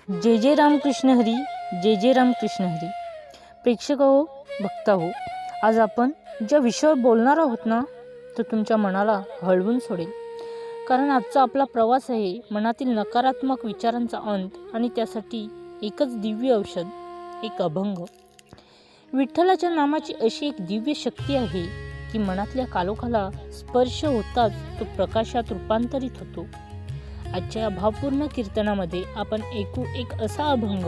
जय जय रामकृष्ण हरी, जय जय रामकृष्ण हरी. प्रेक्षक हो, भक्त हो, आज आपण ज्या विषयावर बोलणार आहोत ना, तो तुमच्या मनाला हळवून सोडेल. कारण आजचा आपला प्रवास आहे मनातील नकारात्मक विचारांचा अंत, आणि त्यासाठी एकच दिव्य औषध, एक अभंग. विठ्ठलाच्या नामाची अशी एक दिव्य शक्ती आहे की मनातल्या कालोखाला स्पर्श होताच तो प्रकाशात रूपांतरित होतो. आजच्या या भावपूर्ण कीर्तनामध्ये आपण ऐकू एक असा अभंग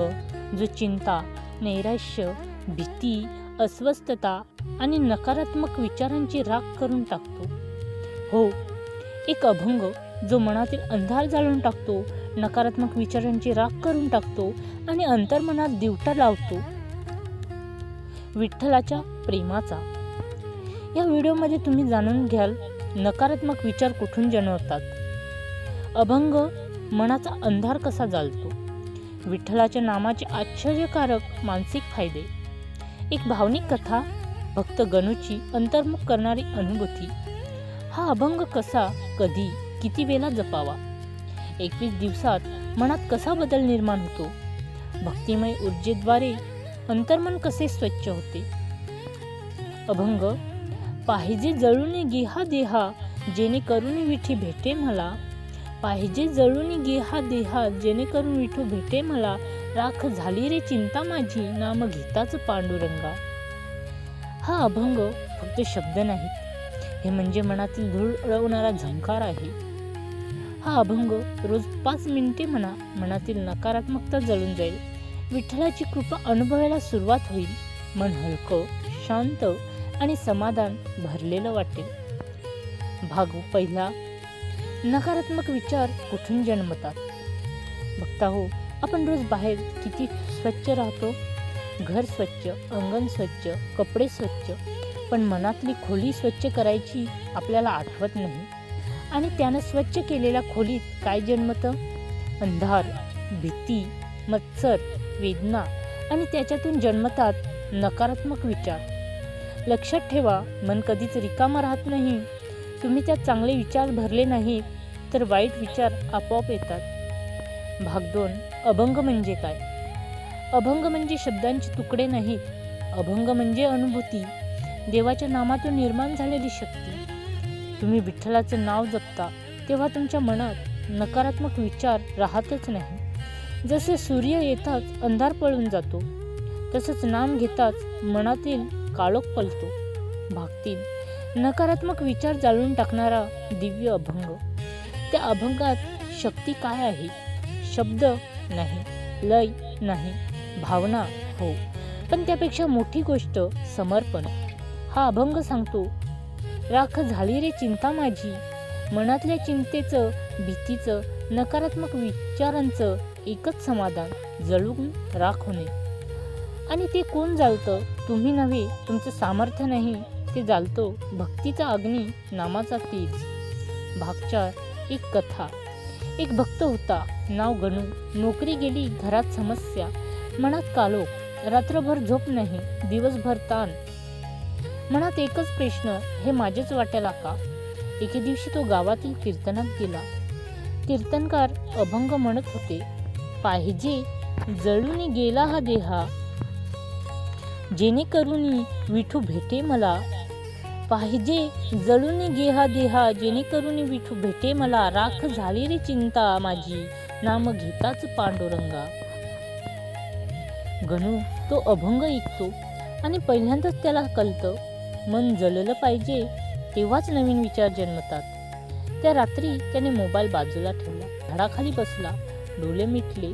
जो चिंता, नैराश्य, भीती, अस्वस्थता आणि नकारात्मक विचारांची राख करून टाकतो. हो, एक अभंग जो मनातील अंधार जाळून टाकतो, नकारात्मक विचारांची राख करून टाकतो आणि अंतर्मनात दिवटा लावतो. विठ्ठलाच्या प्रेमाचा. या व्हिडिओमध्ये तुम्ही जाणून घ्याल नकारात्मक विचार कुठून जन्मतात, अभंग मनाचा अंधार कसा जाळतो, विठ्ठलाच्या नामाचे आश्चर्यकारक मानसिक फायदे, एक भावनिक कथा, भक्त गणूची अंतर्मुख करणारी अनुभूती. हा अभंग कसा, कधी, किती वेळा जपावा, 21 दिवसात मनात कसा बदल निर्माण होतो, भक्तिमय ऊर्जेद्वारे अंतर्मन कसे स्वच्छ होते. अभंग. पाहिजे जळून गेहा देहा, जेणेकरून विठी भेटे मला. पाहिजे जळून गेहा देहा, जेणेकरून विठू भेटे मला. राख झाली रे चिंता माझी, नाम घेताच पांडुरंगा. हा अभंग फक्त शब्द नाहीत, हे म्हणजे मनातील धूळ उडवणारा झंकार आहे. हा अभंग रोज 5 मिनिटे म्हणा, मनातील नकारात्मकता जळून जाईल. विठ्ठलाची कृपा अनुभवायला सुरुवात होईल. मन हलकं, शांत आणि समाधान भरलेलं वाटेल. भाग पहिला. नकारात्मक विचार कुठून जन्मतात. बघता हो, आपण रोज बाहेर किती स्वच्छ राहतो, घर स्वच्छ, अंगण स्वच्छ, कपडे स्वच्छ, पण मनातली खोली स्वच्छ करायची आपल्याला आठवत नाही. आणि त्यानं स्वच्छ केलेल्या खोलीत काय जन्मतं? अंधार, भीती, मत्सर, वेदना, आणि त्याच्यातून जन्मतात नकारात्मक विचार. लक्षात ठेवा, मन कधीच रिकामं राहत नाही. तुम्ही त्यात चांगले विचार भरले नाहीत तर वाईट विचार आपोआप येतात. भाग 2. अभंग म्हणजे काय? अभंग म्हणजे शब्दांचे तुकडे नाहीत. अभंग म्हणजे अनुभूती, देवाच्या नामातून निर्माण झालेली शक्ती. तुम्ही विठ्ठलाचं नाव जपता तेव्हा तुमच्या मनात नकारात्मक विचार राहतच नाही. जसे सूर्य येताच अंधार पळून जातो, तसंच नाम घेताच मनातील काळोख पळतो. भाग 3. नकारात्मक विचार जाळून टाकणारा दिव्य अभंग. त्या अभंगात शक्ती काय आहे? शब्द नाही, लय नाही, भावना हो, पण त्यापेक्षा मोठी गोष्ट समर्पण. हा अभंग सांगतो, राख झाली रे चिंता माझी. मनातल्या चिंतेचं, भीतीचं, नकारात्मक विचारांचं एकच समाधान, जळून राख होणे. आणि ते कोण जाळतं? तुम्ही नव्हे, तुमचं सामर्थ्य नाही, ते जाळतो भक्तीचा अग्नी, नामाचा तेज. भाग 4. एक कथा. एक भक्त होता, नाव गणू. नोकरी गेली, घरात समस्या, मनात कालोख, रात्रभर झोप नाही, दिवसभर ताण. मनात एकच प्रश्न, हे माझेच वाटेला का? एके दिवशी तो गावातील कीर्तनात गेला. कीर्तनकार अभंग म्हणत होते, पाहिजे जळून गेला हा देहा, जेणेकरून विठू भेटे मला. पाहिजे जळून गेहा देहा, जेणेकरून विठू भेटे मला. राख झाली रे चिंता माझी, नाम घेताच पांडुरंगा. गणू तो अभंग ऐकतो आणि पहिल्यांदाच त्याला कळतं, मन जळलं पाहिजे तेव्हाच नवीन विचार जन्मतात. त्या रात्री त्याने मोबाईल बाजूला ठेवला, झाडाखाली बसला, डोळे मिटले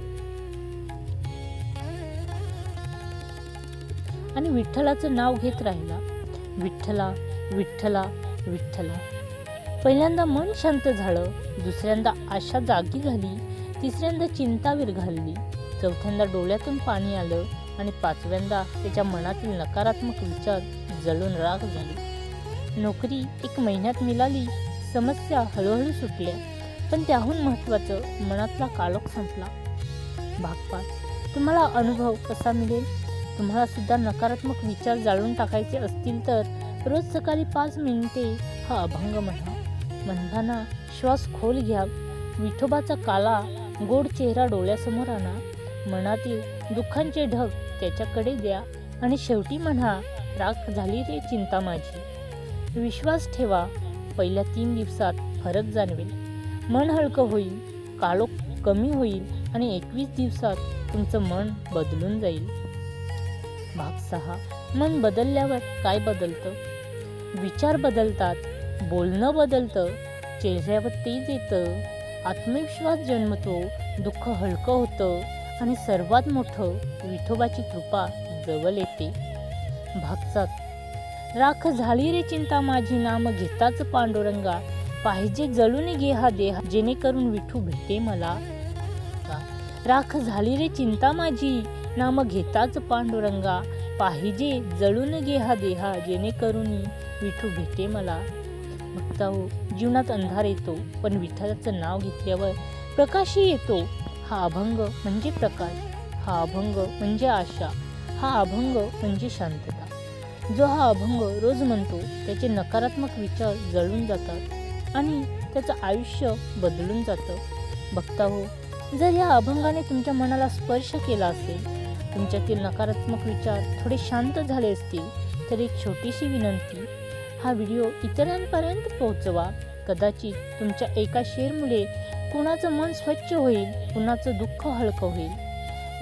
आणि विठ्ठलाचं नाव घेत राहिला. विठ्ठला, विठ्ठला, विठ्ठला. पहिल्यांदा मन शांत झालं, दुसऱ्यांदा आशा जागी झाली, तिसऱ्यांदा चिंता विरघळली, चौथ्यांदा डोळ्यातून पाणी आलं आणि 5व्यांदा त्याच्या मनातील नकारात्मक विचार जळून राख झाले. नोकरी 1 महिन्यात मिळाली, समस्या हळूहळू सुटल्या, पण त्याहून महत्त्वाचं, मनातला कालोख संपला. भाग 5. तुम्हाला अनुभव कसा मिळेल? तुम्हाला सुद्धा नकारात्मक विचार जाळून टाकायचे असतील तर रोज सकाळी 5 मिनिटे हा अभंग म्हणा. म्हणताना श्वास खोल घ्या. विठोबाचा काला गोड चेहरा डोळ्यासमोर आणा. मनातील दुःखांचे ढग त्याच्याकडे द्या आणि शेवटी म्हणा, राख झाली रे चिंता माझी. विश्वास ठेवा, पहिल्या 3 दिवसात फरक जाणवेल. मन हलकं होईल, काळोख कमी होईल आणि 21 दिवसात तुमचं मन बदलून जाईल. भाग 6. मन बदलल्यावर काय बदलतं? विचार बदलतात, बोलणं बदलतं, चेहऱ्यावर तेज येतं, आत्मविश्वास जन्मतो, दुःख हलकं होतं आणि सर्वात मोठं, विठोबाची कृपा जवळ येते. भाग 7. राख झाली रे चिंता माझी, नाम घेताच पांडुरंगा, पाहिजे जळून घे हा देह, जेणेकरून विठू भेटे मला. राख झाली रे चिंता माझी, नाम घेताच पांडुरंगा, पाहिजे जळून घे हा देहा, जेणेकरून विठू भेटे मला. भक्ताहो, जीवनात अंधार येतो, पण विठ्ठलाचं नाव घेतल्यावर प्रकाशही येतो. हा अभंग म्हणजे प्रकाश, हा अभंग म्हणजे आशा, हा अभंग म्हणजे शांतता. जो हा अभंग रोज म्हणतो त्याचे नकारात्मक विचार जळून जातात आणि त्याचं आयुष्य बदलून जातं. भक्ताहो, जर या अभंगाने तुमच्या मनाला स्पर्श केला असेल, तुमच्यातील नकारात्मक विचार थोडे शांत झाले असतील, तर एक छोटीशी विनंती, हा व्हिडिओ इतरांपर्यंत पोहोचवा. कदाचित तुमच्या एका शेअरमुळे कुणाचं मन स्वच्छ होईल, कुणाचं दुःख हलकं होईल.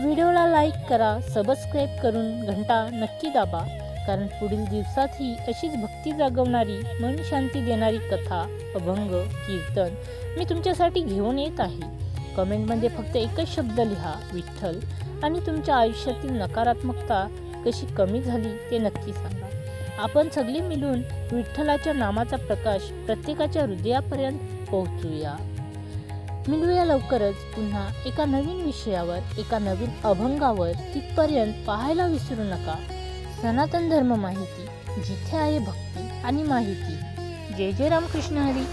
व्हिडिओला लाईक करा, सबस्क्राईब करून घंटा नक्की दाबा, कारण पुढील दिवसातही अशीच भक्ती जागवणारी, मन शांती देणारी कथा, अभंग, कीर्तन मी तुमच्यासाठी घेऊन येत आहे. कमेंटमध्ये फक्त एकच शब्द लिहा, विठ्ठल, आणि तुमच्या आयुष्यातील नकारात्मकता कशी कमी झाली ते नक्की सांगा. आपण सगळे मिळून विठ्ठलाच्या नामाचा प्रकाश प्रत्येकाच्या हृदयापर्यंत पोहोचूया. मिळूया लवकरच पुन्हा एका नवीन विषयावर, एका नवीन अभंगावर. तिथपर्यंत पाहायला विसरू नका सनातन धर्म माहिती, जिथे आहे भक्ती आणि माहिती. जय जय रामकृष्ण हरी.